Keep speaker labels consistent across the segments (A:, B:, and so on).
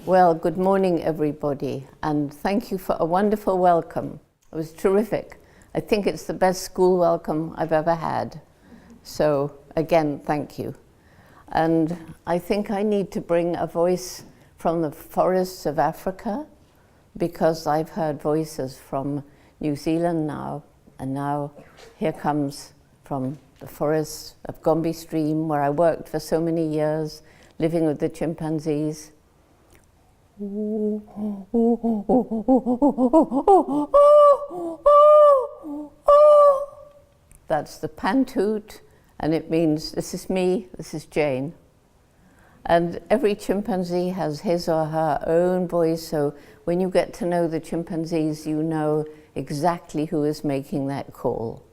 A: Well, good morning, everybody, and thank you for a wonderful welcome. It was terrific. I think it's the best school welcome I've ever had. So, again, thank you. And I think I need to bring a voice from the forests of Africa, because I've heard voices from New Zealand now, and now here comes from the forests of Gombe Stream, where I worked for so many years, living with the chimpanzees. That's the pantoot, and it means this is me, this is Jane. And every chimpanzee has his or her own voice, so when you get to know the chimpanzees, you know exactly who is making that call.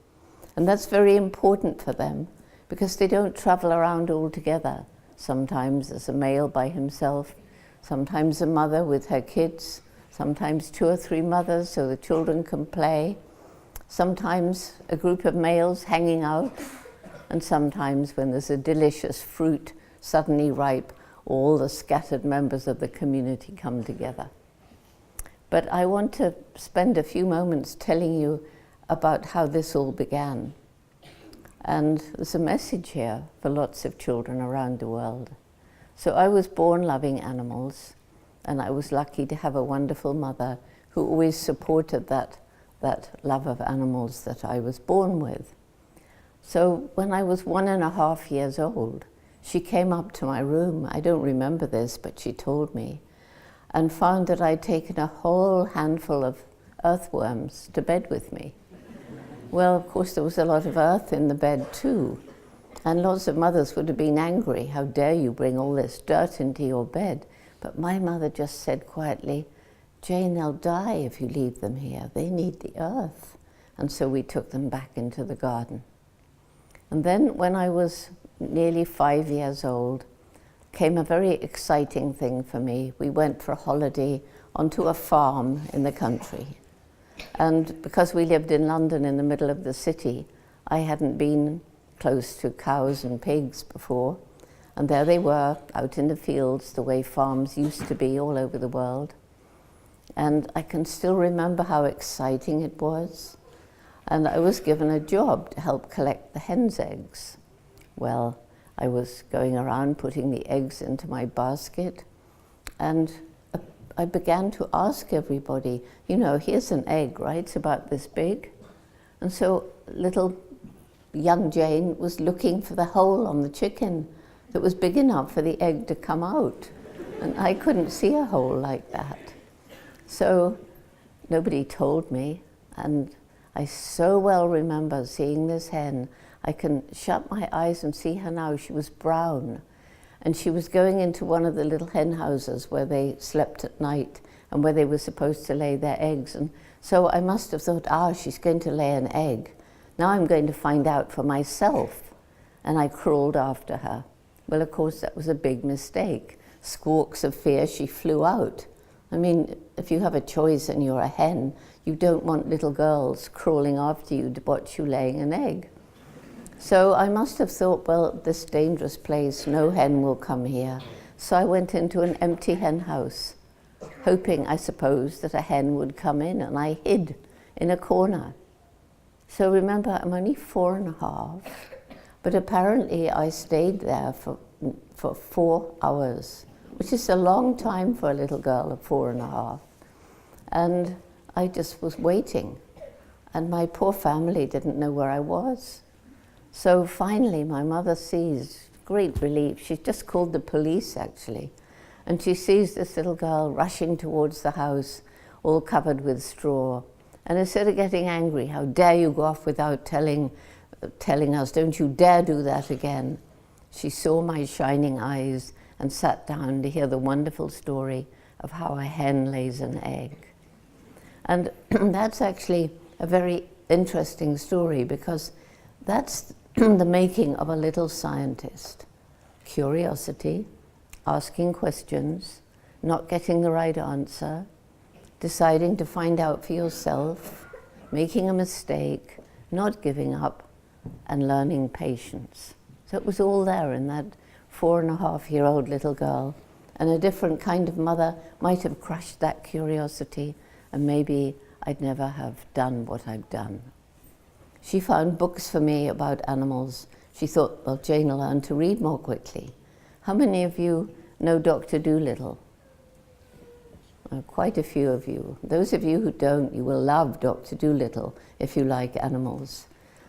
A: And that's very important for them, because they don't travel around all together. Sometimes there's a male by himself, sometimes a mother with her kids, sometimes 2 or 3 mothers so the children can play, sometimes a group of males hanging out, and sometimes when there's a delicious fruit suddenly ripe, all the scattered members of the community come together. But I want to spend a few moments telling you about how this all began. And there's a message here for lots of children around the world. So I was born loving animals, and I was lucky to have a wonderful mother who always supported that love of animals that I was born with. So when I was 1.5 years old, she came up to my room, I don't remember this, but she told me, and found that I'd taken a whole handful of earthworms to bed with me. Well, of course, there was a lot of earth in the bed too, and lots of mothers would have been angry. How dare you bring all this dirt into your bed? But my mother just said quietly, Jane, they'll die if you leave them here. They need the earth. And so we took them back into the garden. And then when I was nearly 5 years old, came a very exciting thing for me. We went for a holiday onto a farm in the country. And because we lived in London in the middle of the city, I hadn't been close to cows and pigs before. And there they were, out in the fields, the way farms used to be all over the world. And I can still remember how exciting it was. And I was given a job to help collect the hens' eggs. Well, I was going around putting the eggs into my basket, and I began to ask everybody, you know, here's an egg, right? It's about this big. And so little young Jane was looking for the hole on the chicken that was big enough for the egg to come out. And I couldn't see a hole like that. So nobody told me, and I so well remember seeing this hen. I can shut my eyes and see her now. She was brown, and she was going into one of the little hen houses where they slept at night and where they were supposed to lay their eggs. And so I must have thought, she's going to lay an egg. Now I'm going to find out for myself. And I crawled after her. Well, of course, that was a big mistake. Squawks of fear, she flew out. I mean, if you have a choice and you're a hen, you don't want little girls crawling after you to watch you laying an egg. So I must have thought, well, this dangerous place, no hen will come here. So I went into an empty hen house, hoping, I suppose, that a hen would come in, and I hid in a corner. So remember, I'm only 4.5, but apparently I stayed there for 4 hours, which is a long time for a little girl of 4.5. And I just was waiting, and my poor family didn't know where I was. So finally my mother sees, great relief, she just called the police actually, and she sees this little girl rushing towards the house, all covered with straw. And instead of getting angry, how dare you go off without telling us, don't you dare do that again, she saw my shining eyes and sat down to hear the wonderful story of how a hen lays an egg. And that's actually a very interesting story, because that's the making of a little scientist. Curiosity, asking questions, not getting the right answer, deciding to find out for yourself, making a mistake, not giving up, and learning patience. So it was all there in that 4.5-year-old little girl And a different kind of mother might have crushed that curiosity, and maybe I'd never have done what I've done. She found books for me about animals. She thought, well, Jane will learn to read more quickly. How many of you know Dr. Dolittle? Quite a few of you. Those of you who don't, you will love Dr. Dolittle if you like animals.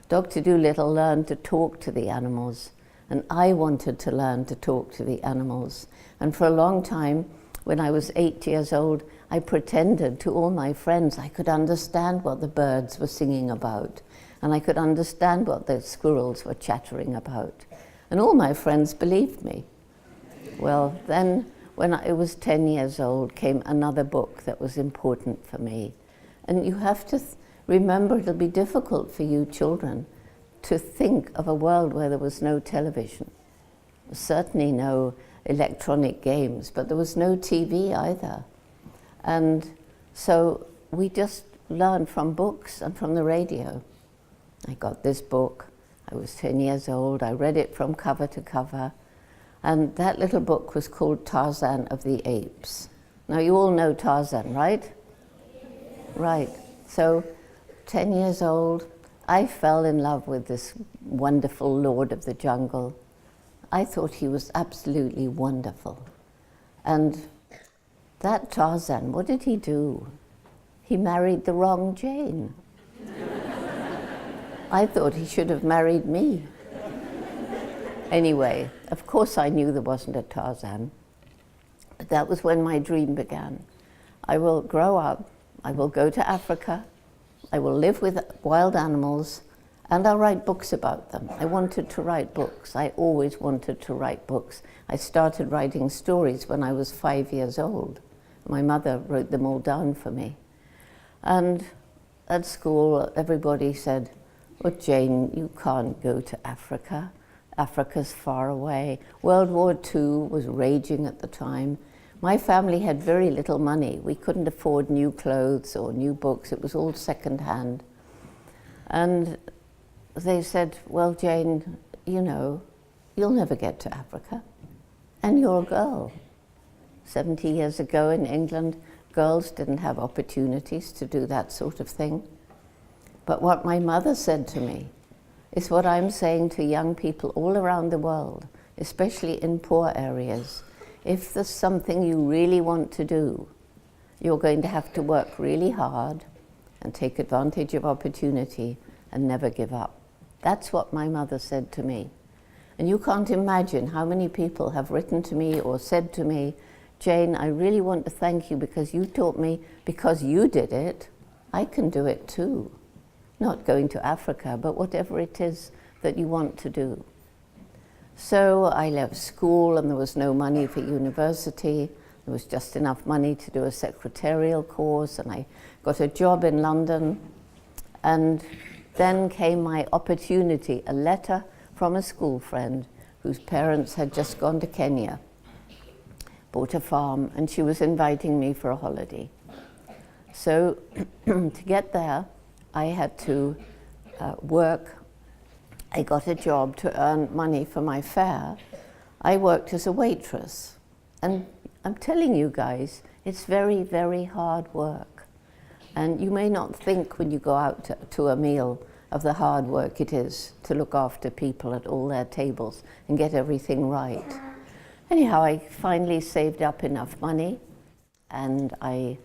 A: Dr. Dolittle learned to talk to the animals, and I wanted to learn to talk to the animals. And for a long time, when I was 8 years old, I pretended to all my friends I could understand what the birds were singing about, and I could understand what the squirrels were chattering about. And all my friends believed me. Well, then, when I was 10 years old, came another book that was important for me. And you have to remember, it'll be difficult for you children to think of a world where there was no television. Certainly no electronic games, but there was no TV either. And so we just learned from books and from the radio. I got this book. I was 10 years old. I read it from cover to cover. And that little book was called Tarzan of the Apes. Now you all know Tarzan, right? Right. So 10 years old, I fell in love with this wonderful Lord of the Jungle. I thought he was absolutely wonderful. And that Tarzan, what did he do? He married the wrong Jane. I thought he should have married me. Anyway, of course I knew there wasn't a Tarzan, but that was when my dream began. I will grow up, I will go to Africa, I will live with wild animals, and I'll write books about them. I wanted to write books. I always wanted to write books. I started writing stories when I was 5 years old. My mother wrote them all down for me. And at school, everybody said, "Oh, Jane, you can't go to Africa. Africa's far away." World War II was raging at the time. My family had very little money. We couldn't afford new clothes or new books. It was all second-hand. And they said, "Well, Jane, you know, you'll never get to Africa. And you're a girl." 70 years ago in England, girls didn't have opportunities to do that sort of thing. But what my mother said to me is what I'm saying to young people all around the world, especially in poor areas. If there's something you really want to do, you're going to have to work really hard and take advantage of opportunity and never give up. That's what my mother said to me. And you can't imagine how many people have written to me or said to me, "Jane, I really want to thank you because you taught me, because you did it, I can do it too." Not going to Africa, but whatever it is that you want to do. So I left school and there was no money for university. There was just enough money to do a secretarial course, and I got a job in London. And then came my opportunity, a letter from a school friend whose parents had just gone to Kenya, bought a farm, and she was inviting me for a holiday. So to get there, I had to work. I got a job to earn money for my fare. I worked as a waitress. And I'm telling you guys, it's very, very hard work. And you may not think when you go out to a meal of the hard work it is to look after people at all their tables and get everything right. Anyhow, I finally saved up enough money and I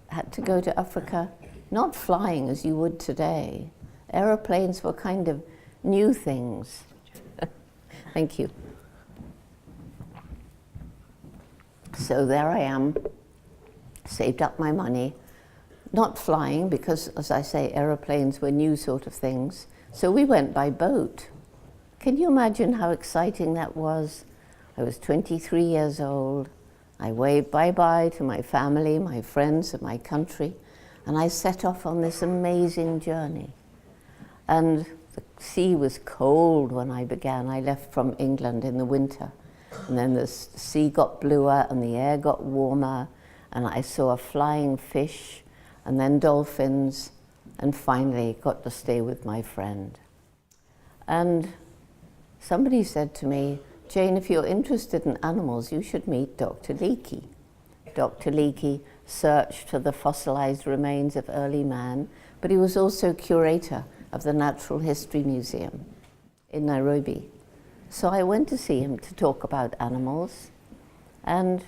A: had to go to Africa. Not flying as you would today. Aeroplanes were kind of new things. Thank you. So there I am, saved up my money, not flying because, as I say, aeroplanes were new sort of things. So we went by boat. Can you imagine how exciting that was? I was 23 years old. I waved bye-bye to my family, my friends, and my country. And I set off on this amazing journey. And the sea was cold when I began. I left from England in the winter. And then the sea got bluer and the air got warmer. And I saw a flying fish and then dolphins. And finally got to stay with my friend. And somebody said to me, Jane, if you're interested in animals, you should meet Dr. Leakey. Dr. Leakey searched for the fossilized remains of early man, but he was also curator of the Natural History Museum in Nairobi. So I went to see him to talk about animals, and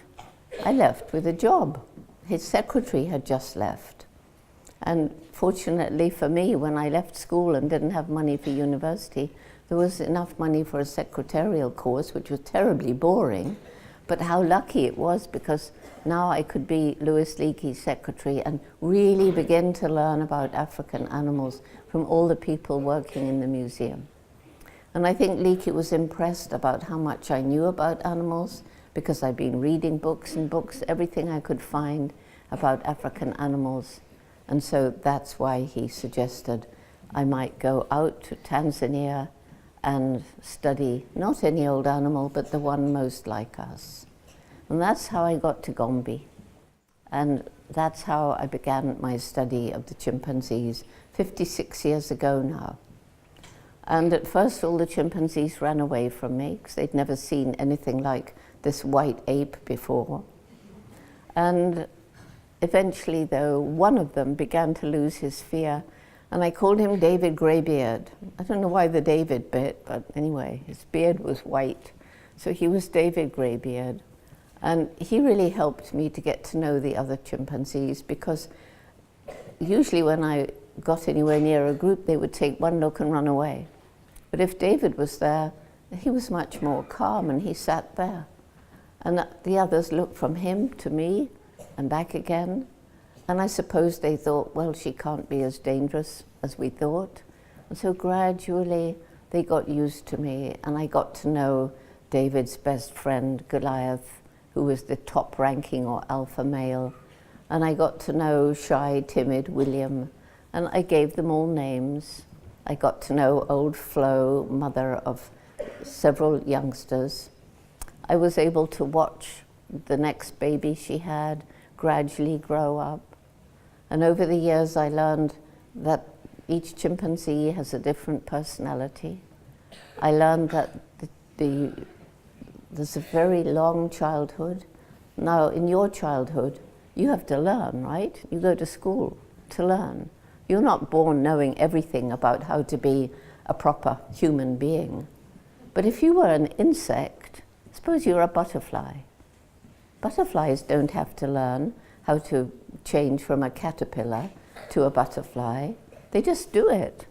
A: I left with a job. His secretary had just left. And fortunately for me, when I left school and didn't have money for university, there was enough money for a secretarial course, which was terribly boring. But how lucky it was, because now I could be Louis Leakey's secretary and really begin to learn about African animals from all the people working in the museum. And I think Leakey was impressed about how much I knew about animals, because I'd been reading books and books, everything I could find about African animals. And so that's why he suggested I might go out to Tanzania and study not any old animal, but the one most like us. And that's how I got to Gombe. And that's how I began my study of the chimpanzees 56 years ago now. And at first all the chimpanzees ran away from me because they'd never seen anything like this white ape before. And eventually, though, one of them began to lose his fear, and I called him David Greybeard. I don't know why the David bit, but anyway, his beard was white, so he was David Greybeard. And he really helped me to get to know the other chimpanzees, because usually when I got anywhere near a group, they would take one look and run away. But if David was there, he was much more calm, and he sat there. And the others looked from him to me and back again. And I suppose they thought, well, she can't be as dangerous as we thought. And so gradually they got used to me, and I got to know David's best friend, Goliath, who was the top ranking or alpha male. And I got to know shy, timid William, and I gave them all names. I got to know old Flo, mother of several youngsters. I was able to watch the next baby she had gradually grow up. And over the years I learned that each chimpanzee has a different personality. I learned that there's a very long childhood. Now, in your childhood, you have to learn, right? You go to school to learn. You're not born knowing everything about how to be a proper human being. But if you were an insect, suppose you're a butterfly. Butterflies don't have to learn how to change from a caterpillar to a butterfly. They just do it.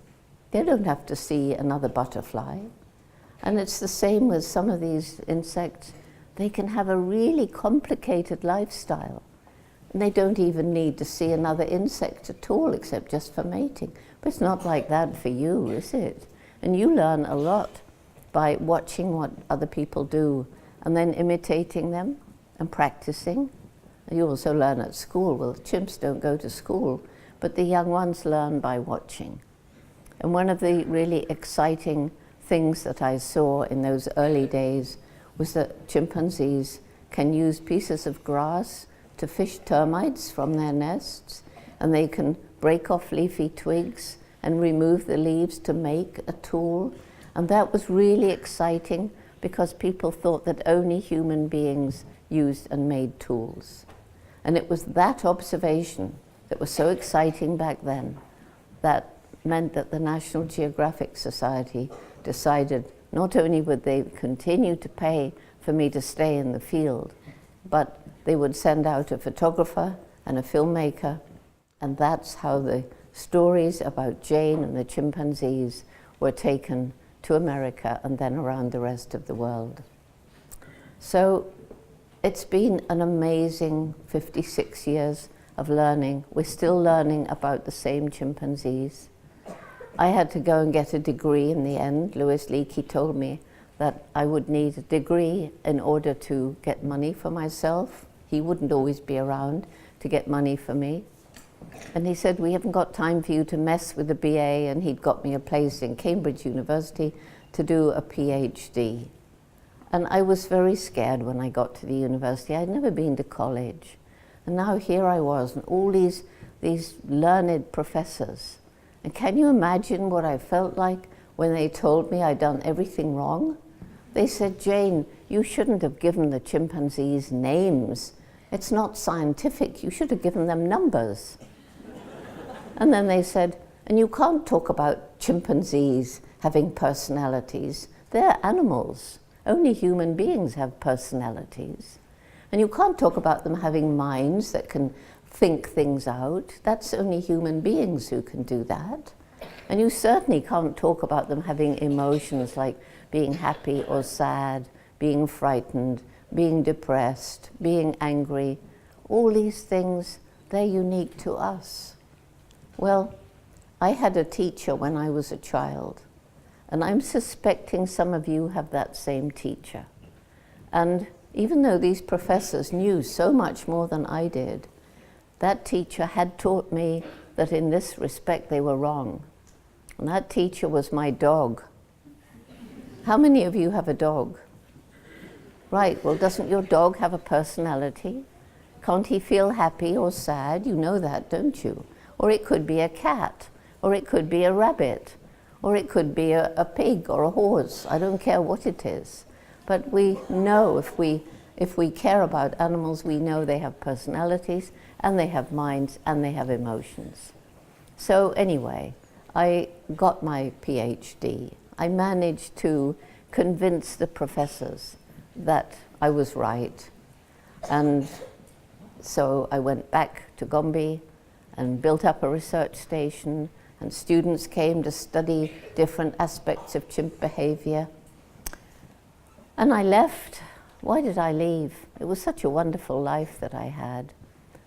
A: They don't have to see another butterfly. And it's the same with some of these insects. They can have a really complicated lifestyle. And they don't even need to see another insect at all, except just for mating. But it's not like that for you, is it? And you learn a lot by watching what other people do and then imitating them and practicing. You also learn at school. Well, chimps don't go to school, but the young ones learn by watching. And one of the really exciting things that I saw in those early days was that chimpanzees can use pieces of grass to fish termites from their nests, and they can break off leafy twigs and remove the leaves to make a tool. And that was really exciting, because people thought that only human beings used and made tools. And it was that observation that was so exciting back then that meant that the National Geographic Society decided not only would they continue to pay for me to stay in the field, but they would send out a photographer and a filmmaker, and that's how the stories about Jane and the chimpanzees were taken to America and then around the rest of the world. So it's been an amazing 56 years of learning. We're still learning about the same chimpanzees. I had to go and get a degree in the end. Louis Leakey told me that I would need a degree in order to get money for myself. He wouldn't always be around to get money for me. And he said, we haven't got time for you to mess with the BA, and he'd got me a place in Cambridge University to do a PhD. And I was very scared when I got to the university. I'd never been to college. And now here I was, and all these learned professors. And can you imagine what I felt like when they told me I'd done everything wrong? They said, Jane, you shouldn't have given the chimpanzees names. It's not scientific. You should have given them numbers. And then they said, and you can't talk about chimpanzees having personalities. They're animals. Only human beings have personalities. And you can't talk about them having minds that can think things out. That's only human beings who can do that. And you certainly can't talk about them having emotions like being happy or sad, being frightened, being depressed, being angry. All these things, they're unique to us. Well, I had a teacher when I was a child, and I'm suspecting some of you have that same teacher. And even though these professors knew so much more than I did, that teacher had taught me that in this respect they were wrong. And that teacher was my dog. How many of you have a dog? Right, well, doesn't your dog have a personality? Can't he feel happy or sad? You know that, don't you? Or it could be a cat, or it could be a rabbit, or it could be a pig or a horse. I don't care what it is. But we know if we care about animals, we know they have personalities, and they have minds, and they have emotions. So anyway, I got my PhD. I managed to convince the professors that I was right. And so I went back to Gombe and built up a research station, and students came to study different aspects of chimp behavior. And I left. Why did I leave? It was such a wonderful life that I had.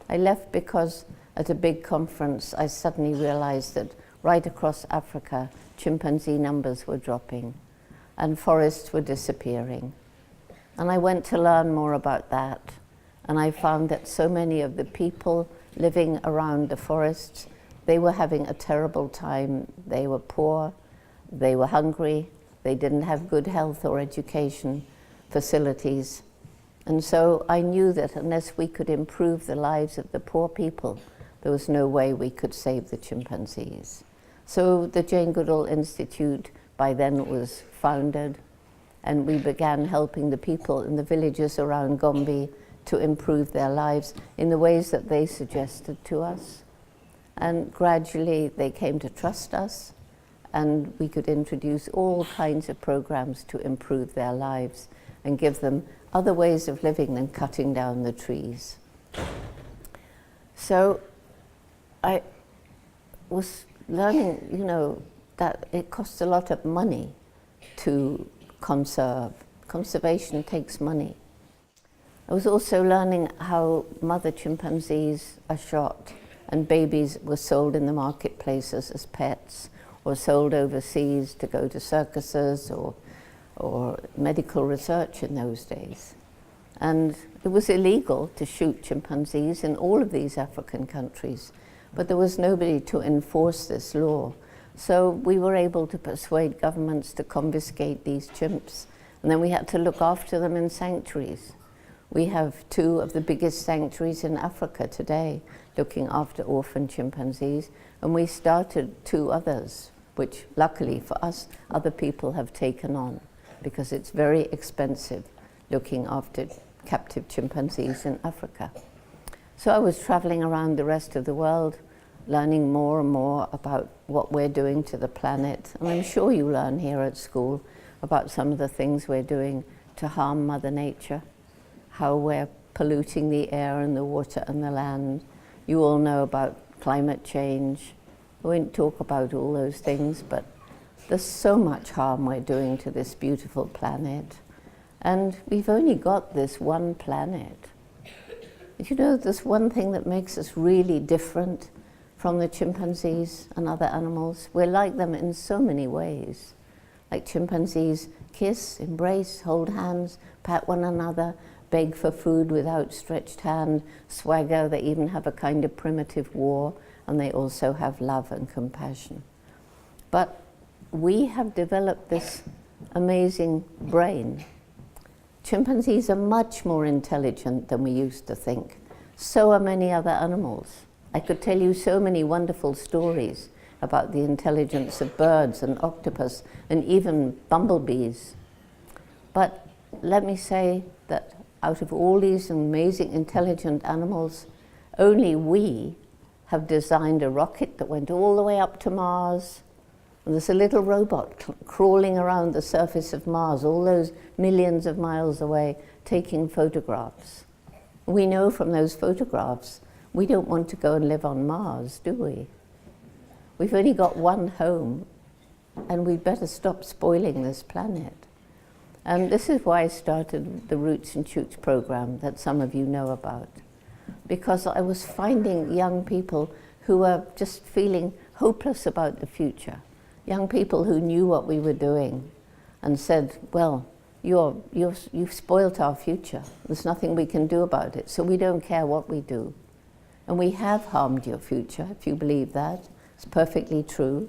A: I left because at a big conference I suddenly realized that right across Africa, chimpanzee numbers were dropping and forests were disappearing. And I went to learn more about that, and I found that so many of the people living around the forests, they were having a terrible time. They were poor, they were hungry, they didn't have good health or education facilities. And so I knew that unless we could improve the lives of the poor people, there was no way we could save the chimpanzees. So the Jane Goodall Institute by then was founded, and we began helping the people in the villages around Gombe to improve their lives in the ways that they suggested to us. And gradually they came to trust us, and we could introduce all kinds of programs to improve their lives and give them other ways of living than cutting down the trees. So I was learning, that it costs a lot of money to conserve. Conservation takes money. I was also learning how mother chimpanzees are shot and babies were sold in the marketplaces as pets or sold overseas to go to circuses or medical research in those days. And it was illegal to shoot chimpanzees in all of these African countries, but there was nobody to enforce this law. So we were able to persuade governments to confiscate these chimps, and then we had to look after them in sanctuaries. We have 2 of the biggest sanctuaries in Africa today, looking after orphan chimpanzees, and we started 2 others, which luckily for us, other people have taken on, because it's very expensive looking after captive chimpanzees in Africa. So I was traveling around the rest of the world, learning more and more about what we're doing to the planet. And I'm sure you learn here at school about some of the things we're doing to harm Mother Nature, how we're polluting the air and the water and the land. You all know about climate change. I won't talk about all those things, but there's so much harm we're doing to this beautiful planet. And we've only got this one planet. There's one thing that makes us really different from the chimpanzees and other animals. We're like them in so many ways. Like chimpanzees kiss, embrace, hold hands, pat one another, beg for food with outstretched hand, swagger. They even have a kind of primitive war, and they also have love and compassion. But we have developed this amazing brain. Chimpanzees are much more intelligent than we used to think. So are many other animals. I could tell you so many wonderful stories about the intelligence of birds and octopus and even bumblebees. But let me say that out of all these amazing intelligent animals, only we have designed a rocket that went all the way up to Mars. And there's a little robot crawling around the surface of Mars, all those millions of miles away, taking photographs. We know from those photographs, we don't want to go and live on Mars, do we? We've only got one home, and we'd better stop spoiling this planet. And this is why I started the Roots and Shoots program that some of you know about. Because I was finding young people who were just feeling hopeless about the future. Young people who knew what we were doing and said, well, you've spoilt our future. There's nothing we can do about it, so we don't care what we do. And we have harmed your future, if you believe that. It's perfectly true.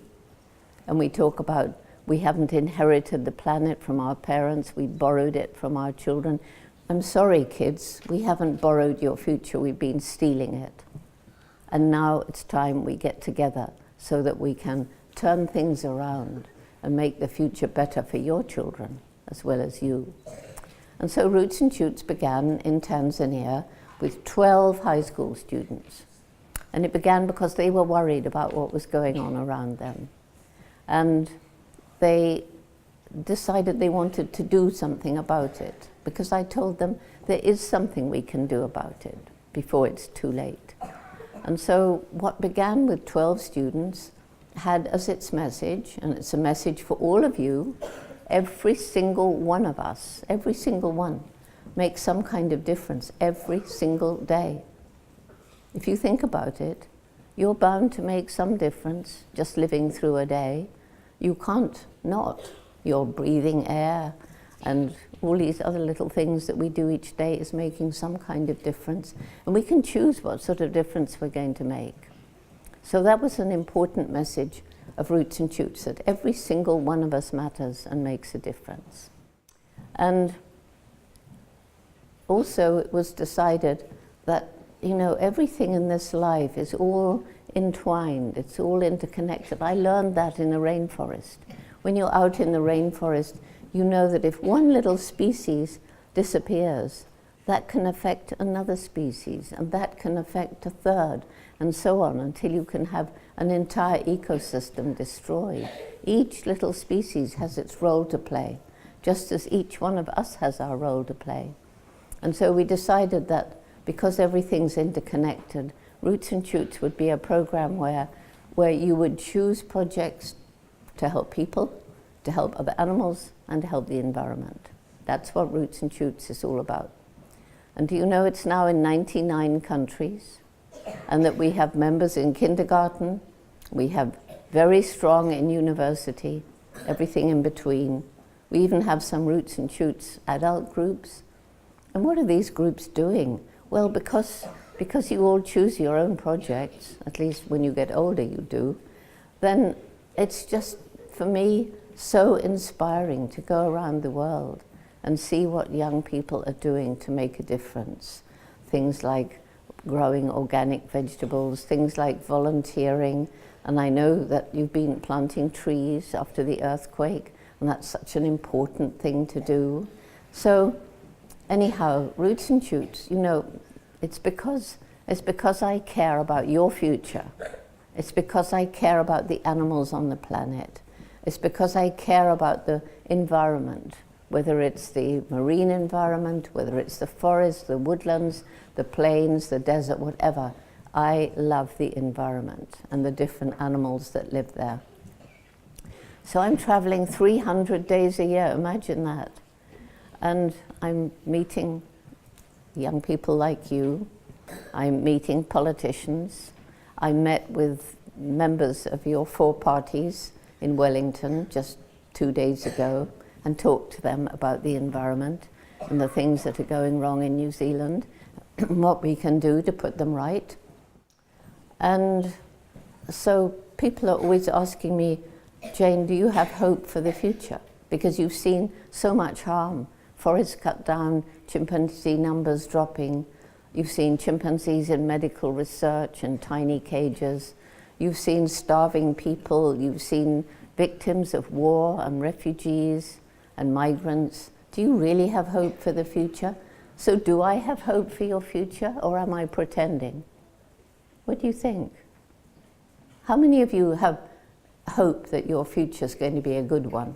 A: And we talk about we haven't inherited the planet from our parents, we borrowed it from our children. I'm sorry, kids, we haven't borrowed your future, we've been stealing it. And now it's time we get together so that we can turn things around and make the future better for your children as well as you. And so Roots and Shoots began in Tanzania with 12 high school students. And it began because they were worried about what was going on around them. And they decided they wanted to do something about it, because I told them there is something we can do about it before it's too late. And so what began with 12 students had as its message, and it's a message for all of you, every single one of us, every single one, makes some kind of difference every single day. If you think about it, you're bound to make some difference just living through a day. You can't not. You're breathing air, and all these other little things that we do each day is making some kind of difference. And we can choose what sort of difference we're going to make. So that was an important message of Roots and Shoots, that every single one of us matters and makes a difference. And also it was decided that, you know, everything in this life is all entwined, it's all interconnected. I learned that in a rainforest. When you're out in the rainforest, you know that if one little species disappears, that can affect another species, and that can affect a third, and so on, until you can have an entire ecosystem destroyed. Each little species has its role to play, just as each one of us has our role to play. And so we decided that because everything's interconnected, Roots and Shoots would be a program where you would choose projects to help people, to help other animals, and to help the environment. That's what Roots and Shoots is all about. And do you know it's now in 99 countries, and that we have members in kindergarten, we have very strong in university, everything in between. We even have some Roots and Shoots adult groups. And what are these groups doing? Well, because you all choose your own projects, at least when you get older you do, then it's just, for me, so inspiring to go around the world and see what young people are doing to make a difference. Things like growing organic vegetables, things like volunteering, and I know that you've been planting trees after the earthquake, and that's such an important thing to do. So anyhow, Roots and Shoots, you know, it's because I care about your future. It's because I care about the animals on the planet. It's because I care about the environment, whether it's the marine environment, whether it's the forest, the woodlands, the plains, the desert, whatever. I love the environment and the different animals that live there. So I'm traveling 300 days a year, imagine that. And I'm meeting young people like you. I'm meeting politicians. I met with members of your 4 parties in Wellington just 2 days ago and talked to them about the environment and the things that are going wrong in New Zealand, what we can do to put them right. And so people are always asking me, Jane, do you have hope for the future? Because you've seen so much harm. Forests cut down, chimpanzee numbers dropping. You've seen chimpanzees in medical research in tiny cages. You've seen starving people. You've seen victims of war and refugees and migrants Do you really have hope for the future? So do I have hope for your future, or am I pretending? What do you think? How many of you have hope that your future is going to be a good one?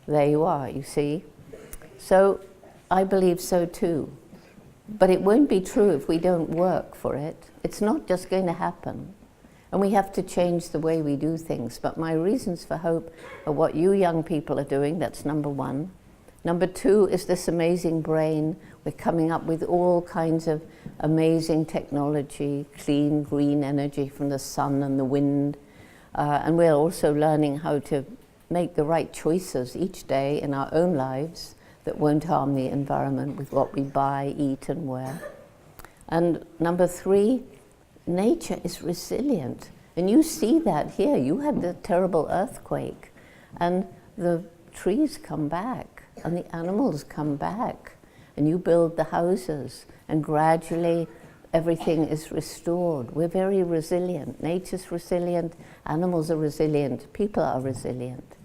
A: There you are, you see. So I believe so too. But it won't be true if we don't work for it. It's not just going to happen. And we have to change the way we do things. But my reasons for hope are what you young people are doing. That's number one. Number two is this amazing brain. We're coming up with all kinds of amazing technology, clean, green energy from the sun and the wind. And we're also learning how to make the right choices each day in our own lives that won't harm the environment with what we buy, eat, and wear. And number three, nature is resilient. And you see that here. You had the terrible earthquake, and the trees come back, and the animals come back, and you build the houses, and gradually everything is restored. We're very resilient. Nature's resilient, animals are resilient, people are resilient.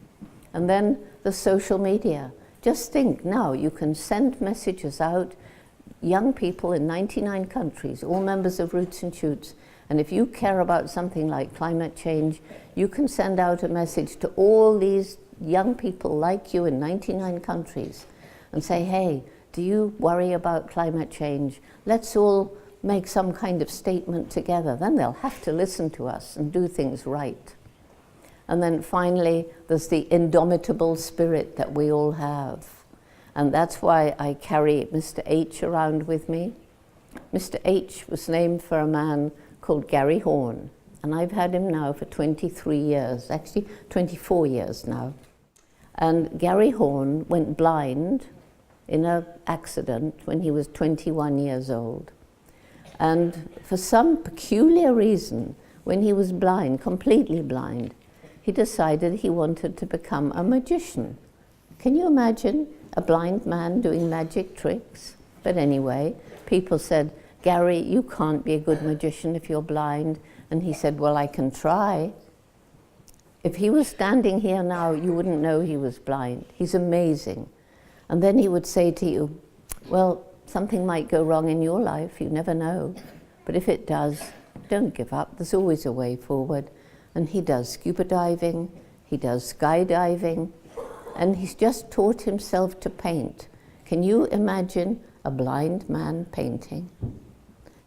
A: And then the social media. Just think now, you can send messages out, young people in 99 countries, all members of Roots and Shoots, and if you care about something like climate change, you can send out a message to all these young people like you in 99 countries and say, hey, do you worry about climate change? Let's all make some kind of statement together. Then they'll have to listen to us and do things right. And then finally, there's the indomitable spirit that we all have. And that's why I carry Mr. H around with me. Mr. H was named for a man called Gary Horn. And I've had him now for 23 years, actually 24 years now. And Gary Horn went blind in an accident when he was 21 years old. And for some peculiar reason, when he was blind, completely blind, he decided he wanted to become a magician. Can you imagine a blind man doing magic tricks? But anyway, people said, Gary, you can't be a good magician if you're blind. And he said, well, I can try. If he was standing here now, you wouldn't know he was blind. He's amazing. And then he would say to you, well, something might go wrong in your life, you never know. But if it does, don't give up, there's always a way forward. And he does scuba diving, he does skydiving, and he's just taught himself to paint. Can you imagine a blind man painting?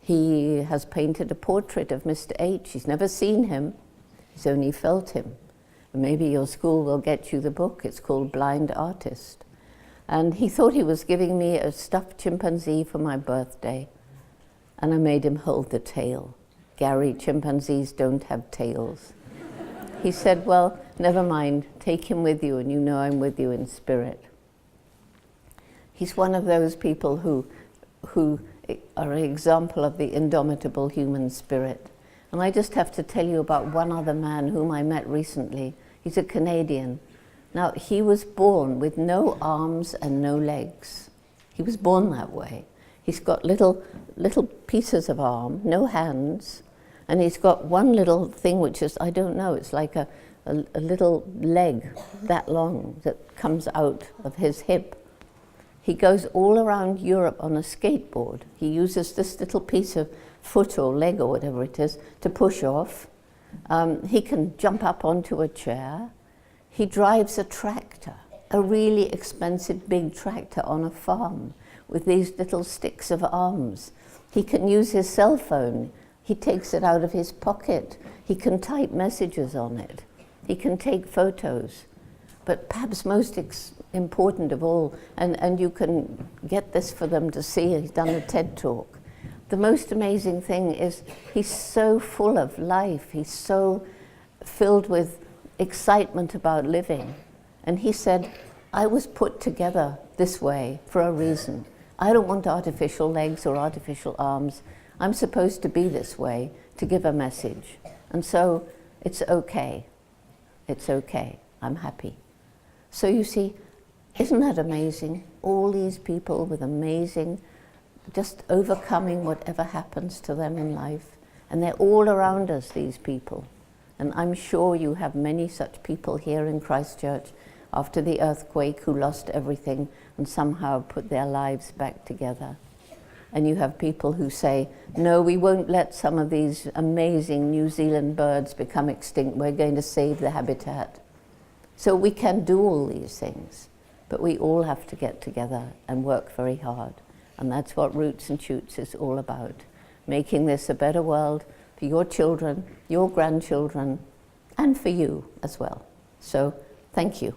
A: He has painted a portrait of Mr. H. He's never seen him, he's only felt him. And maybe your school will get you the book, it's called Blind Artist. And he thought he was giving me a stuffed chimpanzee for my birthday, and I made him hold the tail. Gary, chimpanzees don't have tails. He said, well, never mind, take him with you and you know I'm with you in spirit. He's one of those people who are an example of the indomitable human spirit. And I just have to tell you about one other man whom I met recently. He's a Canadian. Now, he was born with no arms and no legs. He was born that way. He's got little pieces of arm, no hands, and he's got one little thing which is, I don't know, it's like a little leg that long that comes out of his hip. He goes all around Europe on a skateboard. He uses this little piece of foot or leg or whatever it is to push off. He can jump up onto a chair. He drives a tractor, a really expensive big tractor on a farm with these little sticks of arms. He can use his cell phone. He takes it out of his pocket. He can type messages on it. He can take photos. But perhaps most important of all, and you can get this for them to see, he's done a TED Talk. The most amazing thing is he's so full of life. He's so filled with excitement about living. And he said, I was put together this way for a reason. I don't want artificial legs or artificial arms. I'm supposed to be this way to give a message. And so it's okay. It's okay. I'm happy. So you see, isn't that amazing? All these people with amazing, just overcoming whatever happens to them in life. And they're all around us, these people. And I'm sure you have many such people here in Christchurch. after the earthquake who lost everything and somehow put their lives back together. And you have people who say, no, we won't let some of these amazing New Zealand birds become extinct. We're going to save the habitat. So we can do all these things, but we all have to get together and work very hard. And that's what Roots and Shoots is all about, making this a better world for your children, your grandchildren, and for you as well. So thank you.